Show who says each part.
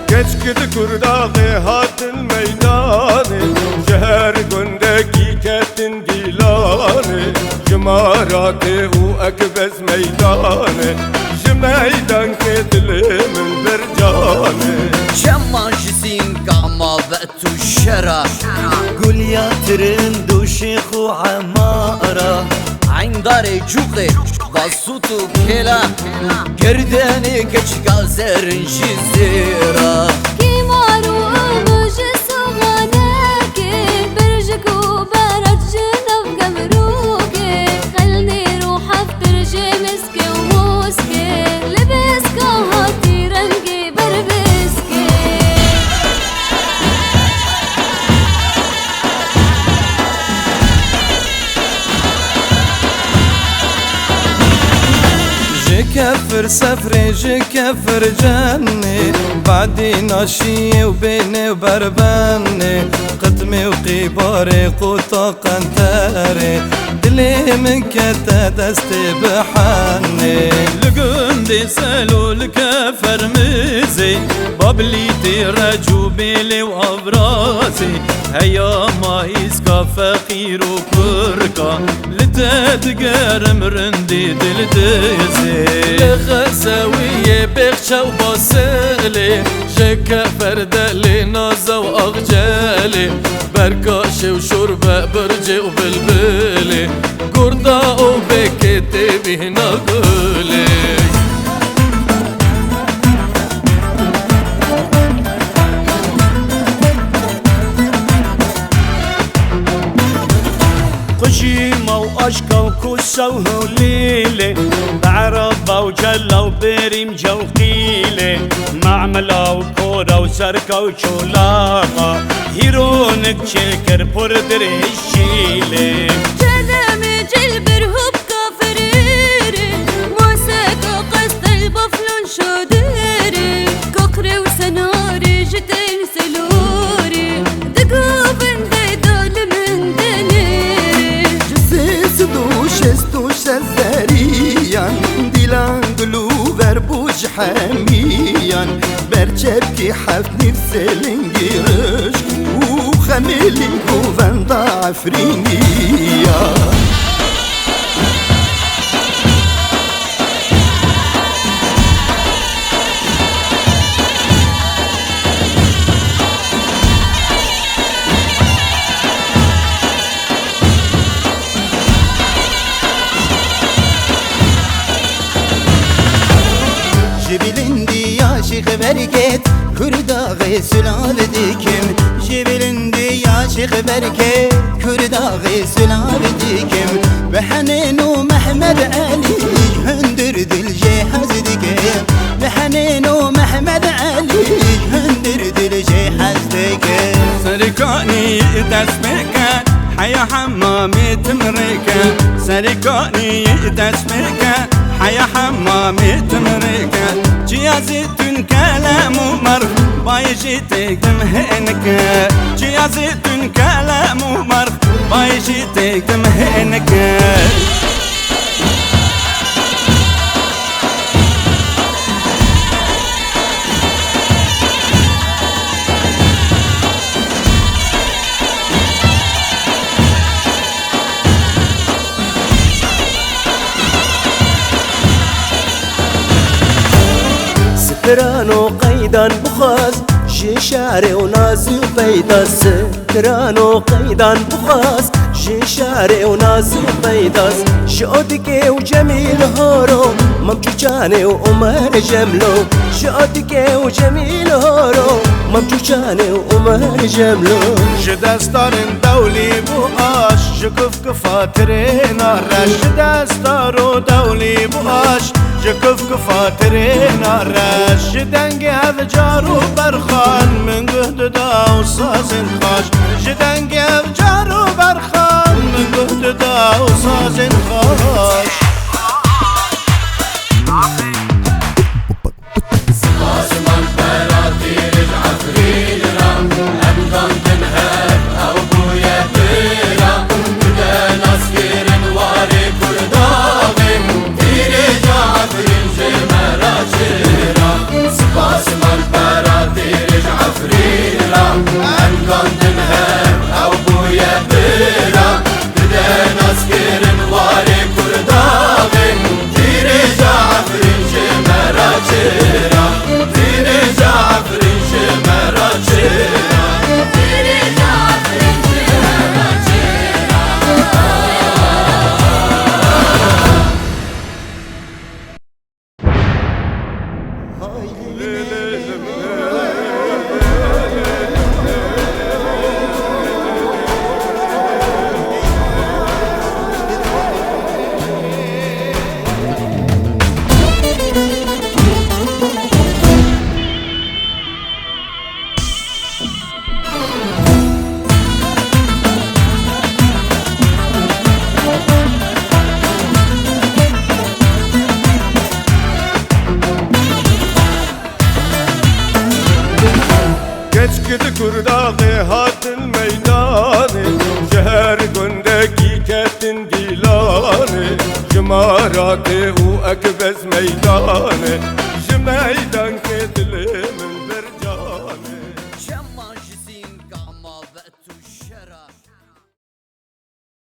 Speaker 1: Geçkidi kurdağı hatın meydanı Şehir gündeki ketin gilanı Jımaratı u ekbez meydanı Jmeydan ke dilimin bir canı
Speaker 2: Çemman jizin gama ve tu şera
Speaker 3: قول يا ترند وشيخ وعمارة
Speaker 2: عنداري جوغي بصوتو كلا قرداني كشكا زرن جزيرة
Speaker 4: كيمارو مجسو غناكي برجك وبرد جنب قمروكي خلني روح افتر جمسكي وموسكي لبسكا هاتي رنقي بربسكي
Speaker 3: جكفر سفري جكفر جني بعدي ناشي وبيني وبربني قدمي وقباري قوطا قنتاري دلي من كتا دستي بحني
Speaker 5: لقندي سالو الكفر مزي بابلي تيرجو بيلي وابراسي هيا ما يسكا فقير وكركا لتدقر مرندي دلدزي
Speaker 3: لغساوية بخشة وبصيلي جكفر دلي نازا واغجالي بركاشي وشوربة برجي وبلبلي قردا وبكتي بهنا قولي
Speaker 6: قشيمة وأشكا وكوسة وهليلة بعربة وجلة وبريم جوقيلة معملة وكورة وسركة وشولاقة هيرونك شكر بردر الشيلة
Speaker 4: جدامي جلبر هوب كافريري موسيقى قصد البفلون شوديري كوكري وسناري جتين سلوري دقوبن دي دول من دنيري
Speaker 7: دوش سفريان ديلان قلوبر بوج حميان برچبكي حفني بسلنجرش وخميلي قوفن ضعفرينيا جبلندي يا شيخ بركات كردا غيسلال ديكم جبلندي يا شيخ بركات كردا غيسلال ديكم بحنين ومحمد علي هندر دل جهاز ديكم بحنين ومحمد علي هندر دل جهاز ديكم
Speaker 5: سركاني دسمك حيا حمامي تمريكا سركاني دسمك حيا حمامي تمريكا جيازتن كلام مرخ بايجي تقدم هنك جيازتن كلام مرخ بايجي تقدم هنك
Speaker 3: سترانو قيدان بخاز جي شعري ونازي وبيداس سترانو قيدان بخاز جي شعري ونازي وبيداس شوتكي وجميل هورو ممجوجاني وعمر جملو شوتكي وجميل هورو ممجوجاني وعمر جملو
Speaker 6: جدستارن دولي بوآش جكف كفاترين الرش جدستارو دولي بوآش جكف كفاترين الرش جدنجي هذا جارو برخان من قهد دا وصازن خاش جدنجي هذا جارو برخان من قهد دا وصازن خاش
Speaker 1: Geçkidi kurdağı hatın meydanı Şehir gündeki ketin dilanı Jmaratı u ekbez meydanı Jmeydan